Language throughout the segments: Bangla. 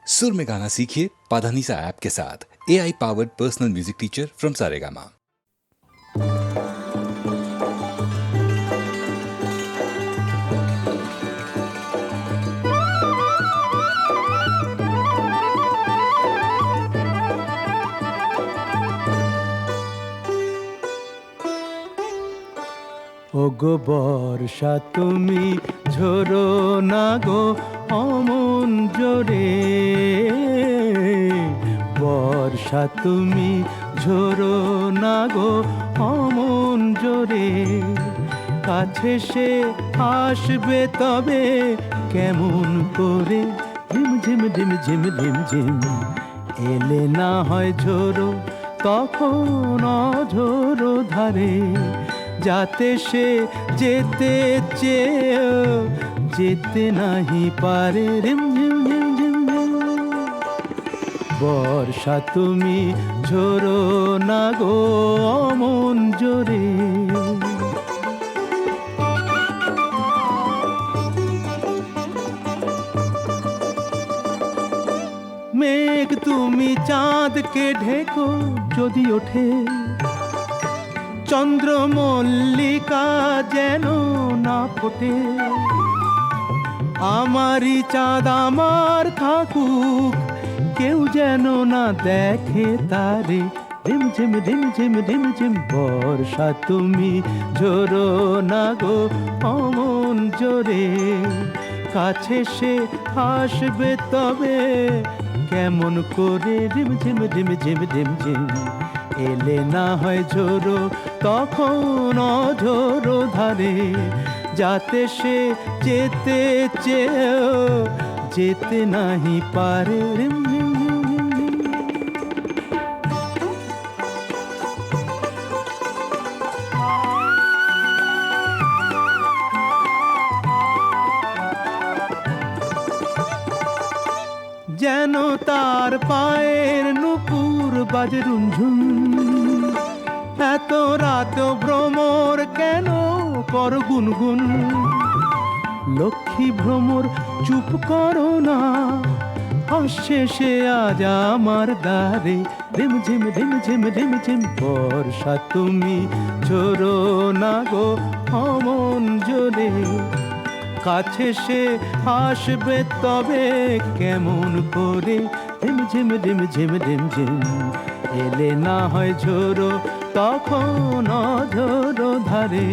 सुर में गाना सीखिए पाधानीसा ऐप के साथ। AI powered personal music teacher from Saregama. ওগো বর্ষা তুমি ঝরো না গো অমন জোরে, বর্ষা তুমি ঝরো না গো অমন জোরে, কাছে সে আসবে তবে কেমন করে, ঝিম ঝিম ঝিম ঝিম ঝিম ঝিম, এলে না হয় ঝোরো তখন অঝোরো ধারে, যাতে সে যেতে চেয়েও যেতে নাহি পারে, রিম ঝিম ঝিম ঝিম ঝিম। বর্ষা তুমি ঝরো না গো অমন জোরে। মেঘ তুমি চাঁদকে ঢেকো যদি ওঠে, চন্দ্র মল্লিকা যেন না ফোটে, আমারই চাঁদ আমার থাকুক কেউ যেন না দেখে তারে, ঝিম ঝিম ঝিম ঝিম ঝিম ঝিম। বর্ষা তুমি ঝরো না গো অমন জোরে, কাছে সে আসবে তবে কেমন করে, ঝিম ঝিম ঝিম ঝিম ঝিম ঝিম, এলে না হয় ঝোরো তখন অঝোরো ধারে, যাতে সে যেতে চেয়েও যেতে নাহি পারে, রিম ঝিম ঝিম ঝিম ঝিম। যেন তার পায়ের নুপুর বাজে রুনঝুন, এত রাত ভ্রমর কেন কর গুনগুন, লক্ষ্মী ভ্রমর চুপ করো না, আসছে সে আজ আমার দ্বারে, রিম ঝিম রিম ঝিম রিম ঝিম। বর্ষা তুমি ঝরো না গো অমন জোরে, কাছে সে আসবে তবে কেমন করে, ঝিম ঝিম ঝিম ঝিম ঝিম ঝিম, এলে না হয় ঝোরো তখন অঝোরো ধারে,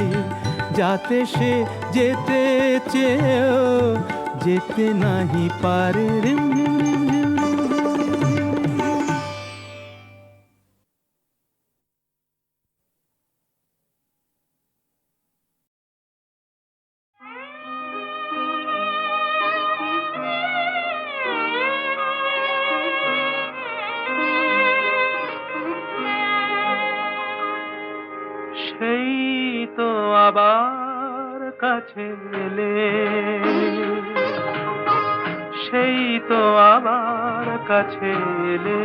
যাতে সে যেতে চেয়েও যেতে নাহি পারে, রিম ঝিম রিম ঝিম রিম ঝিম। সেই তো আবার কাছে এলে, সেই তো আবার কাছে এলে,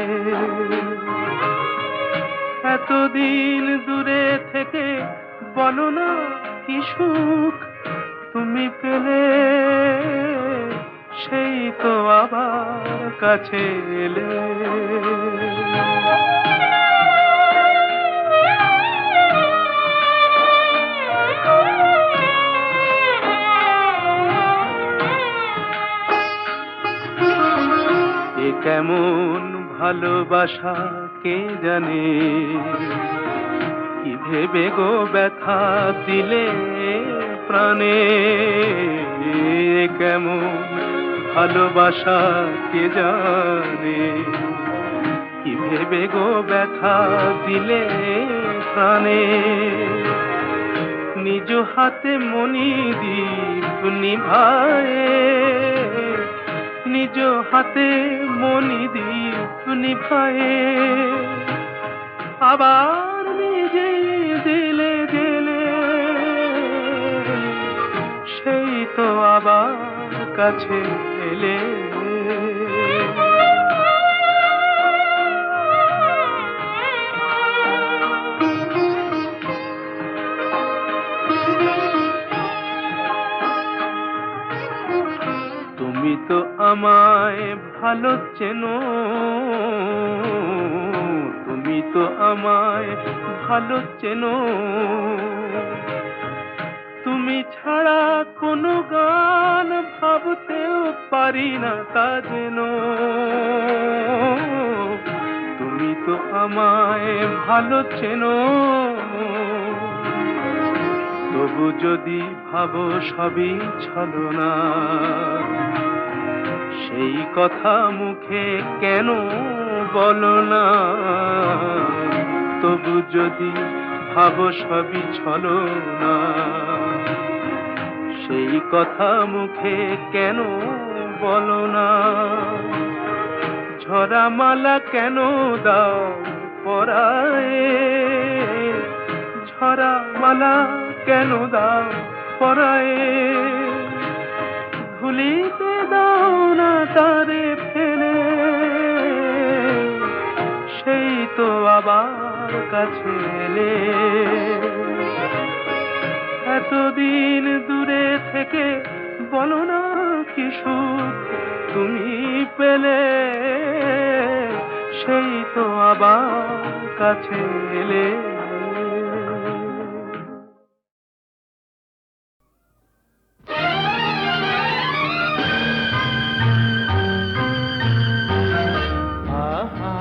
এতদিন দূরে থেকে বলো না কি সুখ তুমি পেলে, সেই তো আবার কাছে এলে। কেমন ভালোবাসা কে জানে, কি ভেবে গো ব্যথা দিলে প্রাণে, কেমন ভালোবাসা কে জানে, কি ভেবে গো ব্যথা দিলে প্রাণে, নিজ হাতে মনি দীপ নিভায়ে, নিজ হাতে মনি দীপ নিভায়ে, আবার নিজে দিলে দিলে, সেই তো আবার কাছে এলে। তুমি তো আমায় ভালো চেনো, তুমি তো আমায় ভালো চেনো। তুমি ছাড়া কোনো গান ভাবতেও পারি না তা যেন। তুমি তো আমায় ভালো চেনো, তবু যদি ভাবো সবই ছলনা, সেই কথা মুখে কেন বলো না। তবু যদি ভাবো সবই ছলনা, সেই কথা মুখে কেন বলো না। ঝরা মালা কেন দাও পরায়ে, ঝরা মালা কেন দাও পরায়ে। ভুলিতে দাও না তারে ফেলে, সেই তো আবার কাছে এলে। এতদিন দূরে থেকে বলো না কি সুখ তুমি পেলে, সেই তো আবার কাছে এলে। আহা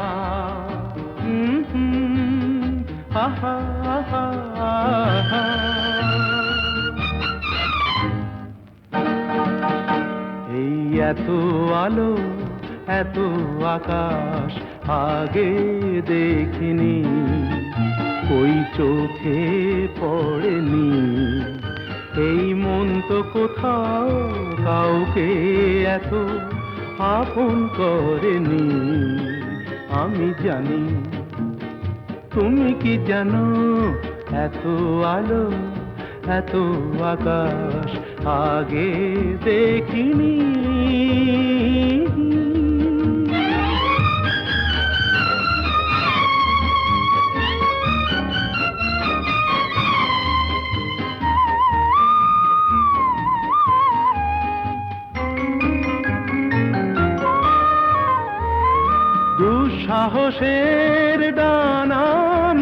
আহা আহা আহা। এই এত আলো এত আকাশ আগে দেখিনি, ওই চোখে পড়েনি। এই মন তো কোথাও কাউকে এত আপন করেনি। আমি জানি, তুমি কি জানো, এত আলো এত আকাশ আগে দেখিনি। দুঃসাহসের ডানা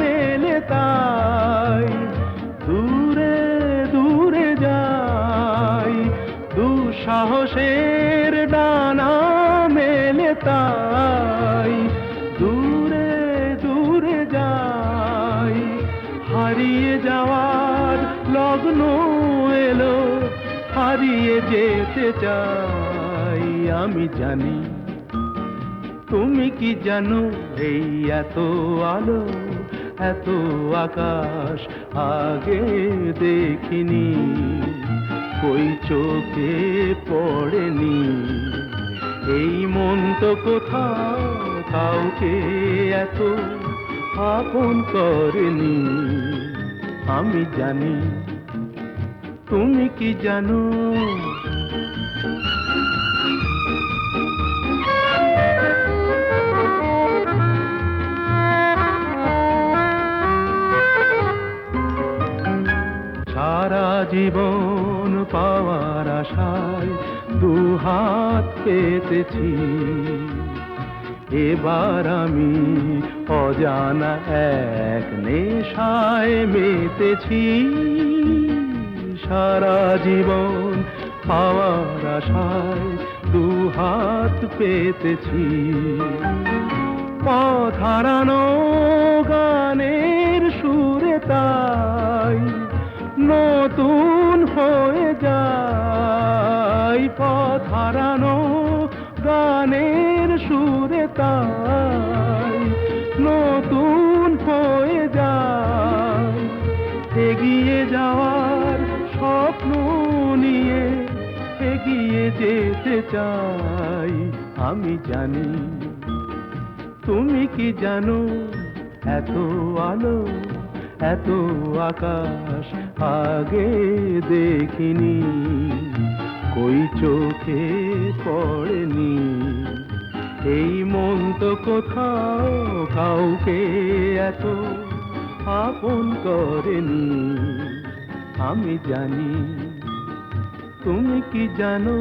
মেলে তাই দূরে দূরে যাই। দুঃসাহসের ডানা মেলে তাই দূরে দূরে যাই। হারিয়ে যাওয়ার লগ্ন এলো, হারিয়ে যেতে চাই। আমি জানি, তুমি কি জানো, এই এত আলো এত আকাশ আগে দেখিনি, ওই চোখে পড়েনি। এই মন তো কোথাও কাউকে এত আপন করেনি। আমি জানি, তুমি কি জানো। সারা জীবন পাওয়ার আশায় দুহাত পেতেছি, এবার আমি অজানা এক নেশায় মেতেছি। সারা জীবন পাওয়ার আশায় দুহাত পেতেছি, পথ হারানো গানের সুরে তাই নতুন হয়ে যায়। পথ হারানো গানের সুরে তাই নতুন হয়ে যায়। এগিয়ে যাওয়ার স্বপ্ন নিয়ে এগিয়ে যেতে চাই। আমি জানি, তুমি কি জানো, এত আলো এত আকাশ আগে দেখিনি, কই চোখে পড়েনি। এই মন তো কোথাও কাউকে এত আপন করেনি। আমি জানি, তুমি কি জানো।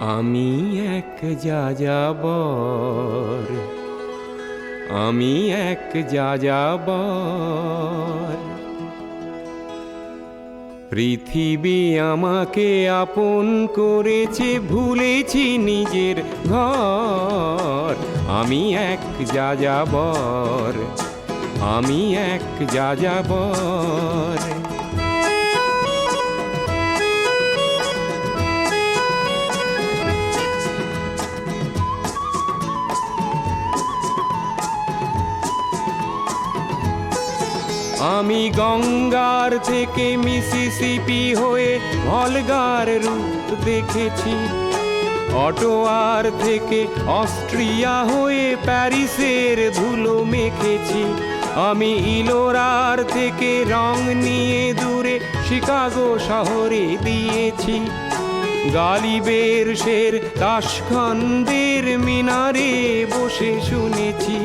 আমি এক যাযাবর, আমি এক যাযাবর। পৃথিবী আমাকে আপন করেছে, ভুলেছি নিজের ঘর। আমি এক যাযাবর, আমি এক যাযাবর। আমি গঙ্গার থেকে মিসিসিপি হয়ে ভলগার রূপ দেখেছি, অটোয়ার থেকে অস্ট্রিয়া হয়ে প্যারিসের ধুলো মেখেছি। আমি ইলোরার থেকে রং নিয়ে দূরে শিকাগো শহরে দিয়েছি। গালিবের শের তাশখন্দের মিনারে বসে শুনেছি।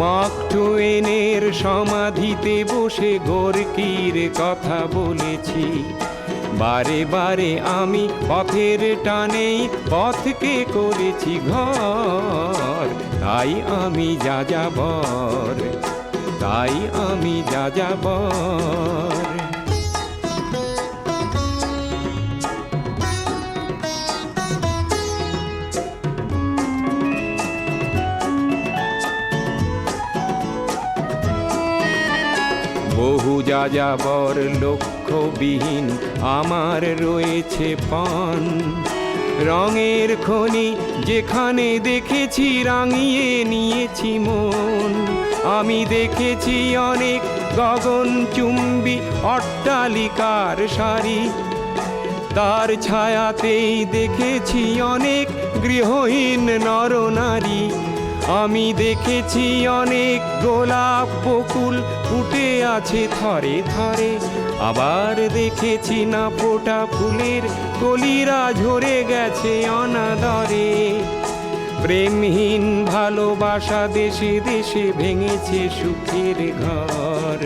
মার্ক টুয়েনের সমাধিতে বসে গোর্কির কথা বলেছি। বারে বারে আমি পথের টানেই পথকে করেছি ঘর। তাই আমি যাযাবর, তাই আমি যাযাবর। বহু যাযাবর লক্ষ্যবিহীন আমার রয়েছে পান। রঙের খনি যেখানে দেখেছি রাঙিয়ে নিয়েছি মন। আমি দেখেছি অনেক গগনচুম্বী অট্টালিকার সারি, তার ছায়াতেই দেখেছি অনেক গৃহহীন নরনারী। আমি দেখেছি অনেক গোলাপ বকুল ফুটে আছে থরে থরে, আবার দেখেছি না ফোটা ফুলের কলিরা ঝরে গেছে অনাদরে। প্রেমহীন ভালোবাসা দেশে দেশে ভেঙেছে সুখের ঘর।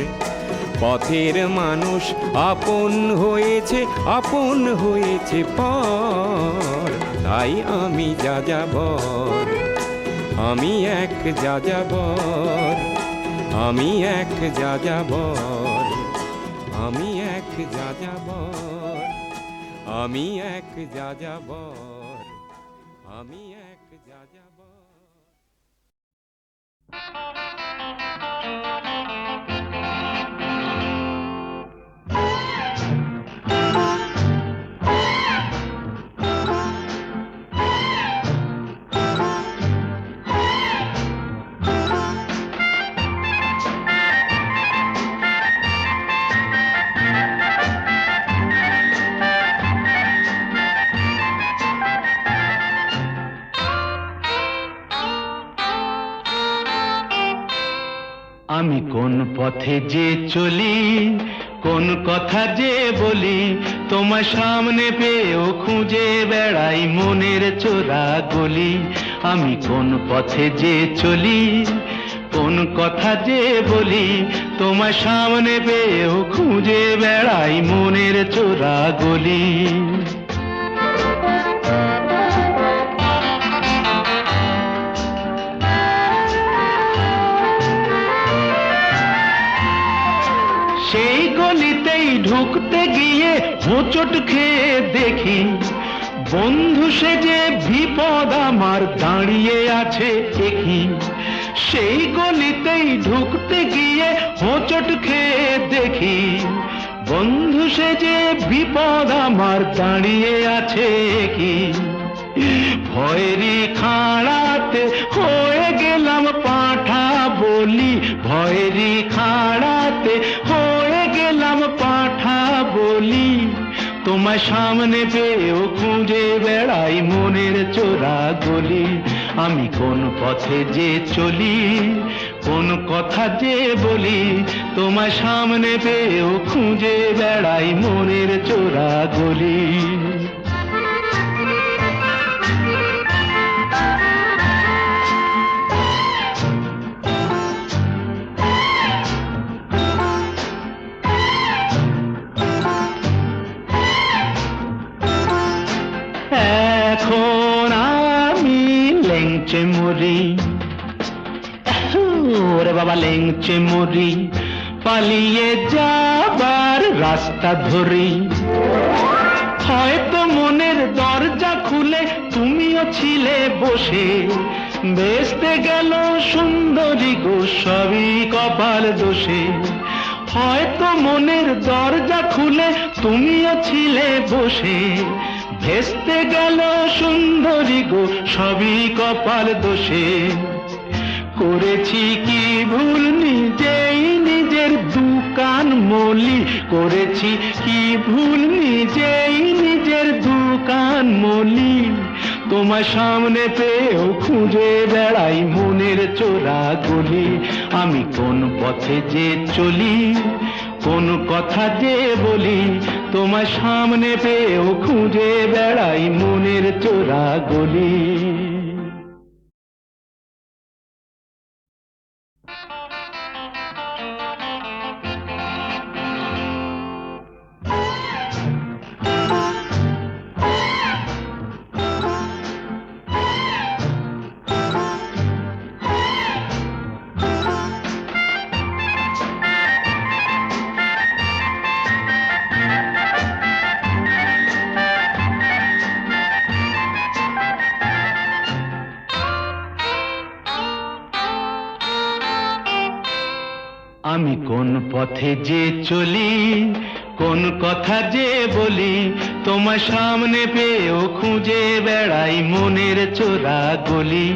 পথের মানুষ আপন হয়েছে পর। তাই আমি যাযাবর, আমি এক যাযাবর, আমি এক যাযাবর, আমি এক যাযাবর, আমি এক যাযাবর, আমি এক যাযাবর। আমি কোন পথে যে চলি, কোন কথা যে বলি, তোমার সামনে পেয়েও খুঁজে বেড়াই মনের চোরা গলি। আমি কোন পথে যে চলি, কোন কথা যে বলি, তোমার সামনে পেয়েও খুঁজে বেড়াই মনের চোরা গলি। সেই গলিতেই ঢুকতে গিয়ে হোঁচট খেয়ে দেখি, বন্ধু সেজে বিপদ আমার দাঁড়িয়ে আছে একই। সেই গলিতেই ঢুকতে গিয়ে হোঁচট খেয়ে দেখি, বন্ধু সেজে বিপদ আমার দাঁড়িয়ে আছে কি। ভয়েরই খাড়াতে হয়ে গেলাম পাঁঠা বলি, ভয়েরই খাড়াতে হয়ে গেলাম পাঁঠা বলি। তোমার সামনে পেয়েও খুঁজে বেড়াই মনের চোরা গলি। আমি কোন পথে যে চলি, কোন কথা যে বলি, তোমার সামনে পেয়েও খুঁজে বেড়াই মনের চোরা গলি। লেংচে মরি, পালিয়ে যাবার রাস্তা ধরি। হয়তো মনের দরজা খুলে তুমিও ছিলে বসে, বেসতে গেল সুন্দরী গো সবই কপাল দোষে। হয়তো মনের দরজা খুলে তুমিও ছিলে বসে, ভেস্তে গেল সুন্দরী গো সবই কপাল দোষে। করেছি কি ভুল নিজেই নিজের দুকান মলি, করেছি কি ভুল নিজেই নিজের দুকান মলি। তোমার সামনে পেয়েও খুঁজে বেড়াই মনের চোরা গলি। আমি কোন পথে যে চলি, কোন কথা যে বলি, তোমার সামনে পেয়েও খুঁজে বেড়াই মনের চোরা গলি। আমি কোন পথে যে চলি, কোন কথা যে বলি, তোমার সামনে পেয়েও খুঁজে বেড়াই মনের চোরা গলি।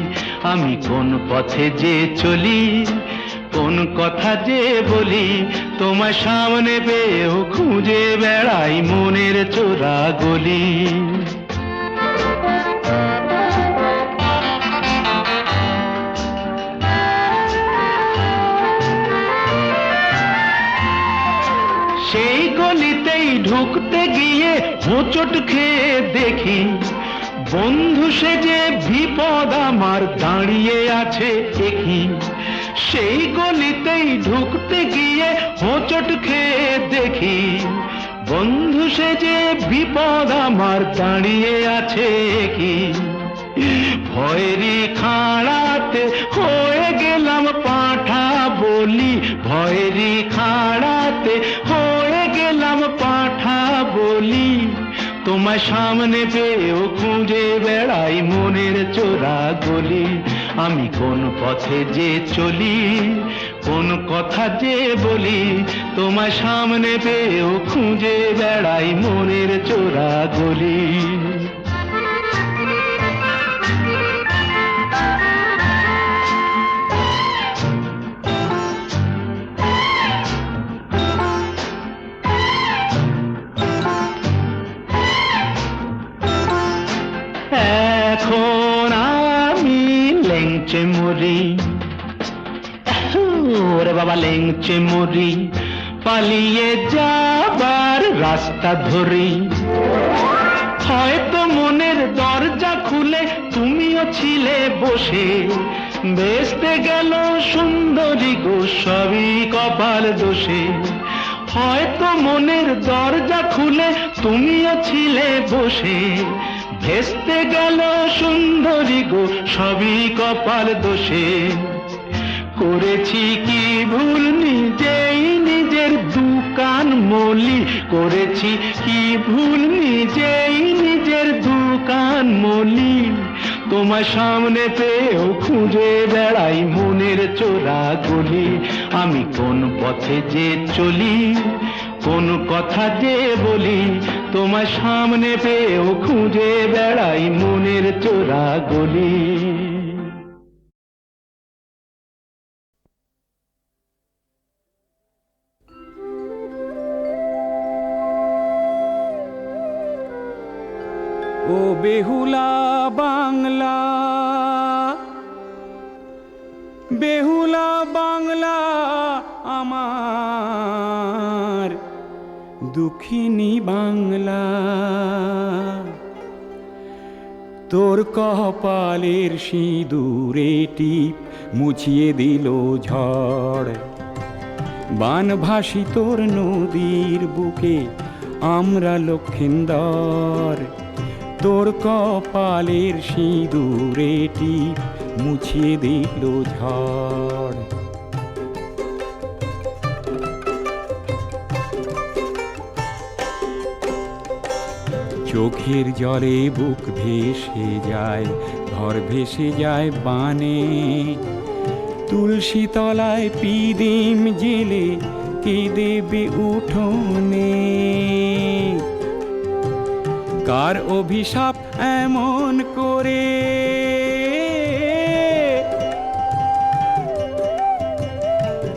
আমি কোন পথে যে চলি, কোন কথা যে বলি, তোমার সামনে পেয়েও খুঁজে বেড়াই মনের চোরা গলি। সেই গলিতেই ঢুকতে গিয়ে হোঁচট খেয়ে দেখি, বন্ধু সেজে বিপদ আমার দাঁড়িয়ে আছে দেখি। সেই গলিতেই ঢুকতে গিয়ে হোঁচট খেয়ে দেখি, বন্ধু সেজে বিপদ আমার দাঁড়িয়ে আছে কি। ভয়েরই খাড়াতে হয়ে গেলাম পাঁঠা বলি, ভয়েরই খাড়াতে হয়ে গেলাম পাঁঠা বলি। তোমার সামনে পেয়েও খুঁজে বেড়াই মনের চোরা গলি। আমি কোন পথে যে চলি, কোন কথা যে বলি, তোমার সামনে পেয়েও খুঁজে বেড়াই মনের চোরা গলি। এখন আমি লেংচে মরি, ওরে বাবা লেংচে মরি, পালিয়ে যাবার রাস্তা ধরি। হয়তো মনের দরজা খুলে তুমিও ছিলে বসে, বেসতে গেল সুন্দরী গো সবই কপাল দোষে। হয়তো মনের দরজা খুলে তুমিও ছিলে বসে, ভেস্তে গেল সুন্দরী গো সবই কপাল দোষে। করেছি কি ভুল নিজেই নিজের দুকান মলি, করেছি কি ভুল নিজেই নিজের দুকান মলি। তোমার সামনে পেয়েও খুঁজে বেড়াই মনের চোরা গলি। আমি কোন পথে যে চলি, কোন কথা যে বলি, তোমার সামনে পেয়েও খুঁজে বেড়াই মনের চোরা গলি। ও বেহুলা বাংলা, বেহুলা বাংলা আমার দুঃখিনী বাংলা। তোর কপালের সিঁদুরে টিপ মুছিয়ে দিল ঝড়, বানভাসী তোর নদীর বুকে আমরা লক্ষিন্দর। তোর কপালের সিঁদুরে টিপ মুছিয়ে দিল ঝড়। চোখের জলে বুক ভেসে যায়, ঘর ভেসে যায় বানে। তুলসী তলায় পিদিম জেলে কে দেবে উঠোনে? কার অভিশাপ এমন করে,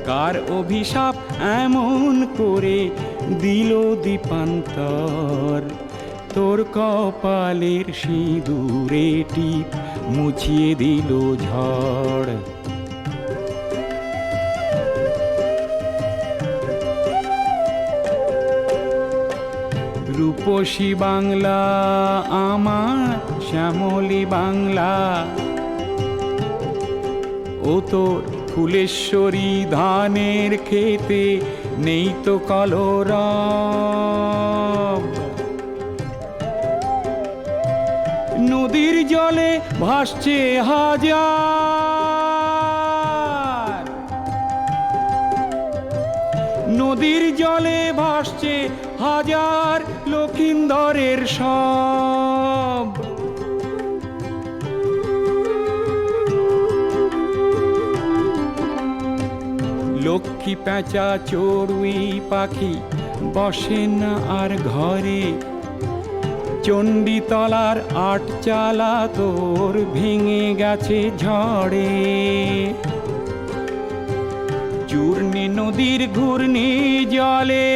কার অভিশাপ এমন করে দিল দীপান্তর? তোর কপালের সিঁদুরে টিপ মুছিয়ে দিল ঝড়। রূপসী বাংলা আমার শ্যামলী বাংলা, ও তোর ফুলেশ্বরী ধানের খেতে নেই তো কলরব। নদীর জলে ভাসছে হাজার, নদীর জলে ভাসছে হাজার লক্ষিন্দরের সব। লক্ষ্মী পেঁচা চড়ুই পাখি বসে না আর ঘরে। চণ্ডীতলার আটচালা তোর ভেঙে গেছে ঝড়ে। চূর্ণী নদীর ঘূর্ণি জলে,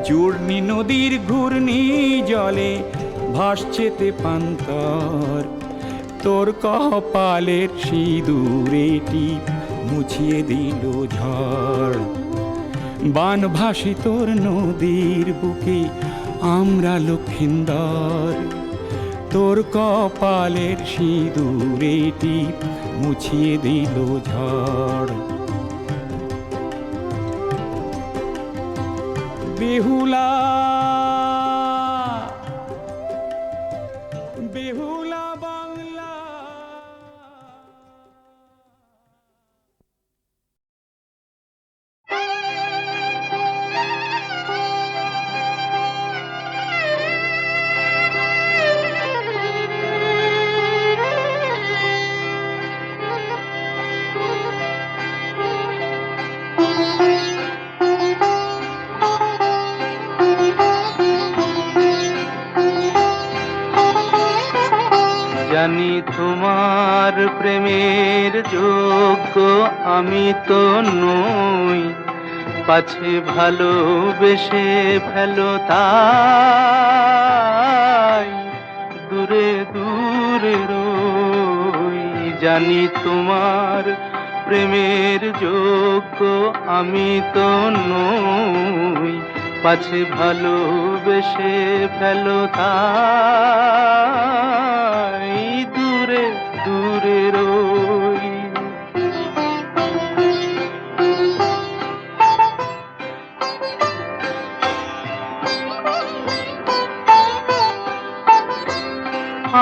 চূর্ণী নদীর ঘূর্ণি জলে ভাসছে তেপান্তর। তোর কপালের সিঁদুরে টিপ মুছিয়ে দিল ঝড়। বানভাসী তোর নদীর বুকে আমরা লক্ষিন্দর। তোর কপালের সিঁদুরে টিপ মুছিয়ে দিল ঝড়। বেহুলা, বেহুলা বাংলা। জানি তোমার প্রেমের যোগ্য আমি তো নই, পাছে ভালোবেসে ফেলো তাই দূরে দূরে রই। জানি তোমার প্রেমের যোগ্য আমি তো নই, পাছে ভালোবেসে ফেলো তাই দূরে দূরে রই।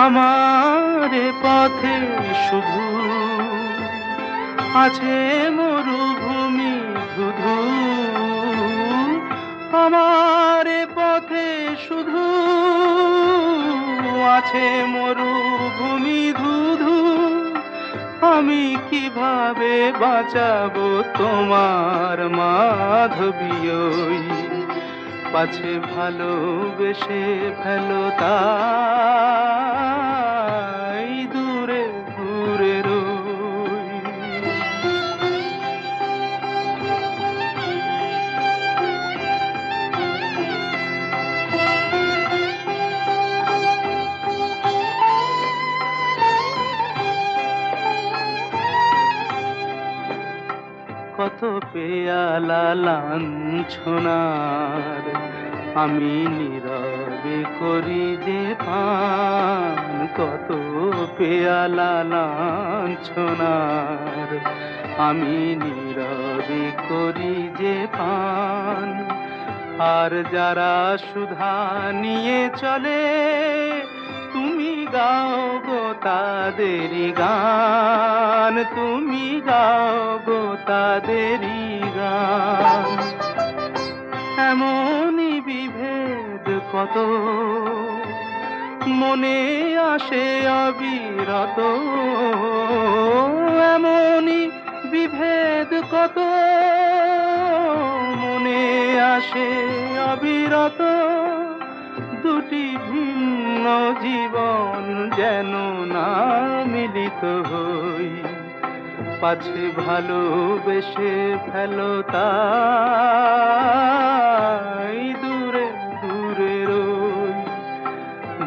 আমার পথে শুধু আছে মরুভূমি ধুধু, আমার পথে শুধু আছে মরুভূমি ধুধু। আমি কিভাবে বাঁচাবো তোমার মাধবী ওই, পাছে ভালোবেসে ফেলো তাই দূরে দূরে রই। কত পেয়ালা লাঞ্ছনার আমি নীরবে করি যে পান, কত পেয়ালা লাঞ্ছনার আমি নীরবে করি যে পান। আর যারা সুধা নিয়ে চলে তুমি গাও গো তাদেরই গান, তুমি গাও গো তাদেরই গান। এমনই বিভেদ কত মনে আসে অবিরত, এমনই বিভেদ কত মনে আসে অবিরত। দুটি ভিন্ন জীবন যেন না মিলিত হই, পাছে ভালোবেসে ফেলো তাই দূরে দূরে রই।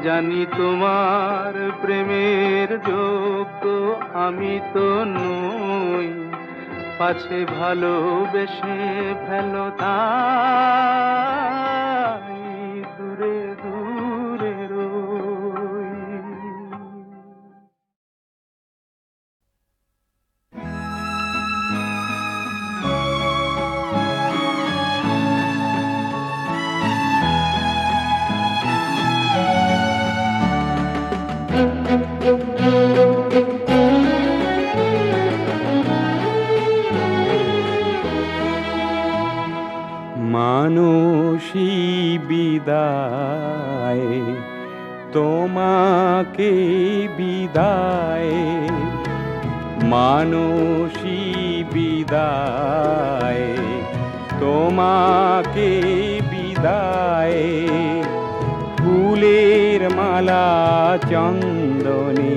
জানি তোমার প্রেমের যোগ্য আমি তো নই, পাছে ভালোবেসে ফেলো তাই দূরে দূরে রই। মানসী বিদায়, তোমাকে বিদায়, মানসী বিদায়, তোমাকে বিদায়। ফুলের মালা চন্দনে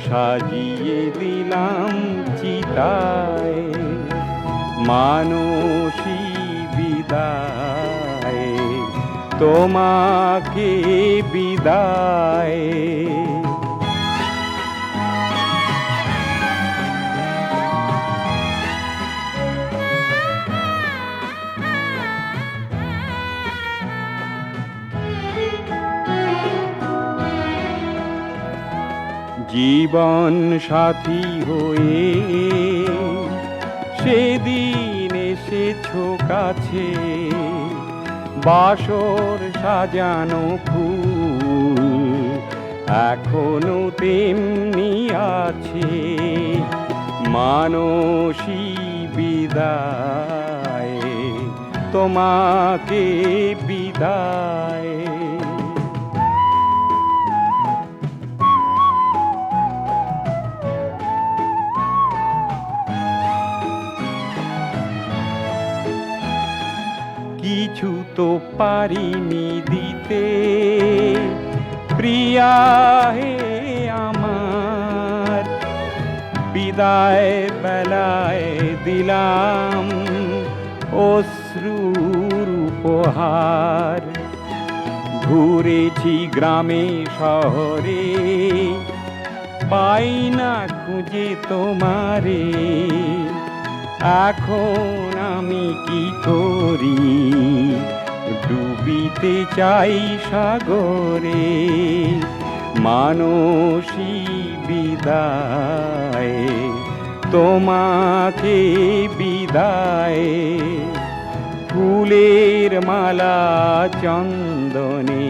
সাজিয়ে দিলাম চিতায়, মানসী বিদায়, তোমাকে বিদায়। জীবন সাথী হয়ে সেদিন এসেছো কাছে, বাসর সাজানো ফুল এখনো তেমনি আছে, মানসী বিদায়, তোমাকে বিদায়। কিছু তো পারিনি দিতে প্রিয়া হে আমার, বিদায় বেলায় দিলাম অশ্রুর উপহার। ঘুরেছি গ্রামে শহরে, পাই না খুঁজে তোমারে, এখন আমি কি করি, ডুবিতে চাই সাগরে, মানসী বিদায়, তোমাকে বিদায়। ফুলের মালা চন্দনে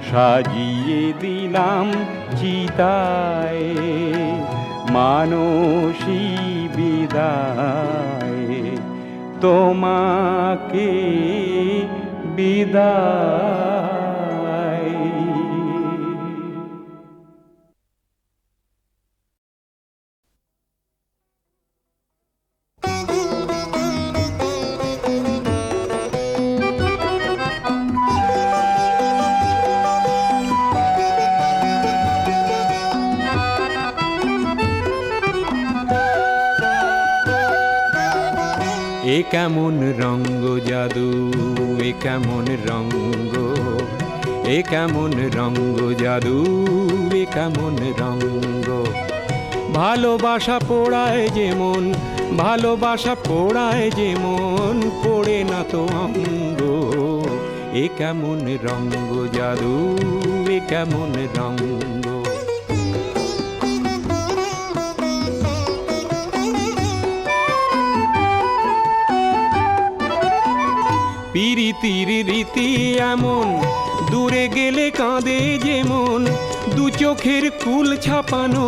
সাজিয়ে দিলাম চিতায়, মানসী বিদায়, তোমাকে বিদায়। এ কেমন রঙ্গ জাদু, এ কেমন রঙ্গ, এ কেমন রঙ্গ জাদু, এ কেমন রঙ্গ। ভালোবাসা পোড়ায় যেমন, ভালোবাসা পোড়ায় যেমন, পোড়ে না তো অঙ্গ। এ কেমন রঙ্গ জাদু, এ কেমন রঙ্গ। পিরিতির রীতি এমন, দূরে গেলে কাঁদে যেমন, দু চোখের কুল ছাপানো,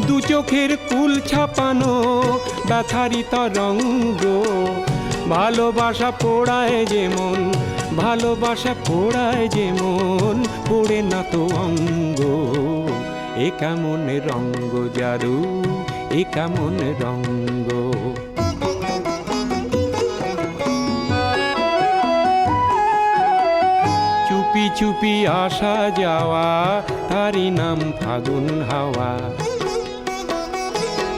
দু চোখের কুল ছাপানো ব্যথারি তরঙ্গ। ভালোবাসা পোড়ায় যেমন, ভালোবাসা পোড়ায় যেমন, পোড়ে না তো অঙ্গ। এ কেমন রঙ্গ জাদু, এ কেমন রঙ্গ। চুপি চুপি আসা যাওয়া, তারি নাম ফাগুন হাওয়া।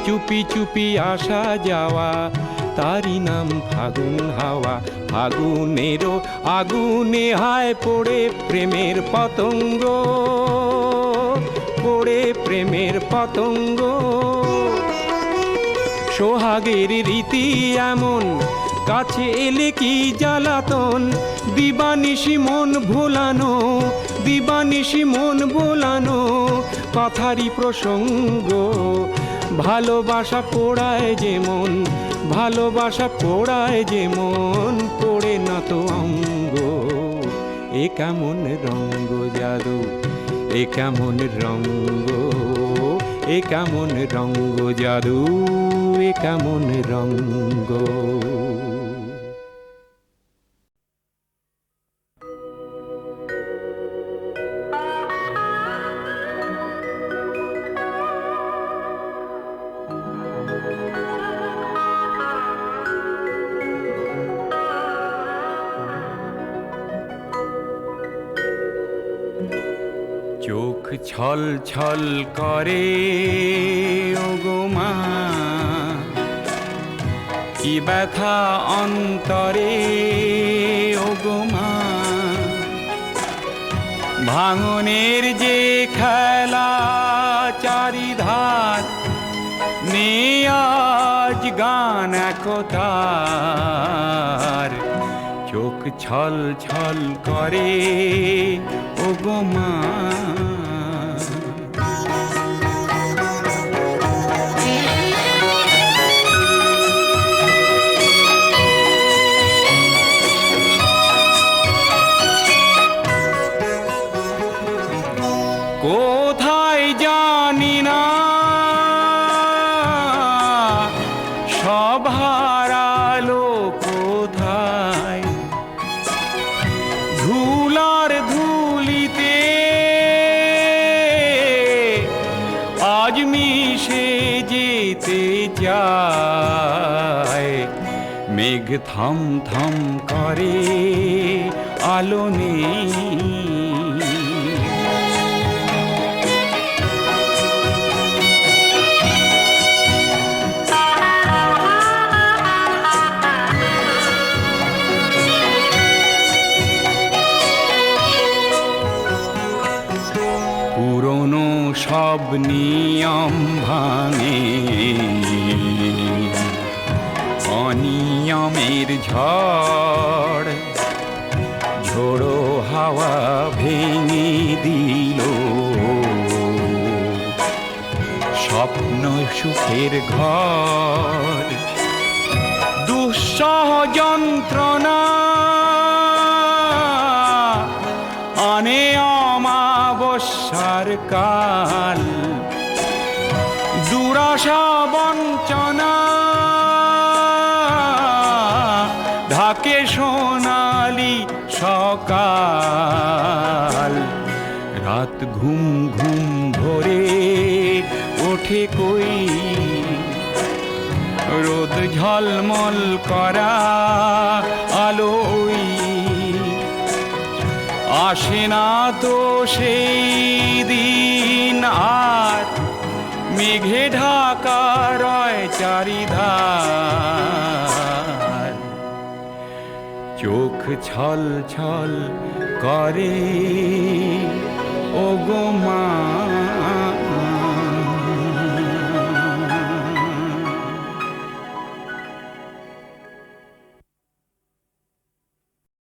চুপি চুপি আসা যাওয়া, তারি নাম ফাগুন হাওয়া। ফাগুনেরও আগুনে হায় পড়ে প্রেমের পতঙ্গ, পড়ে প্রেমের পতঙ্গ। সোহাগের রীতি এমন, কাছে এলে কি জ্বালাতন। দিবানিশি মন ভোলানো, দিবানিশি মন ভোলানো, কথারই প্রসঙ্গ। ভালোবাসা পোড়ায় যেমন, ভালোবাসা পোড়ায় যেমন, পোড়ে না তো অঙ্গ। এ কেমন রঙ্গ জাদু, এ কেমন রঙ্গ, এ কেমন রঙ্গ জাদু, এ কেমন রঙ্গ। চোখ ছল ছল করে ওগো মা, কি ব্যথা অন্তরে ওগো মা। ভাঙনের যে খেলা চারিধার, নেই আজ গান একতার। চোখ ছল ছল করে ওগো মা। কোথায় জানি না সব হারালো কোথায়, ধুলার ধুলিতে আজ মিশে যেতে চায়। মেঘ থম থম করে আলো নেই, পুরনো সব নিয়ম ভাঙে, অনিয়মের ঝড় ঝোড়ো হাওয়া ভেঙে দিল স্বপ্ন সুখের ঘর। দুঃসহ যন্ত্রণা আনে অমাবস্যার কাল, দুরাশা বঞ্চনা ঢাকে সোনালি সকাল। রাত ঘুম ঘুম ভরে ওঠে কই, রোদ ঝলমল করা আলোই। আসে না তো সেই দিন আর, মেঘে ঢাকা রয় চারিধার। চোখ ছল ছল করে ওগো মা।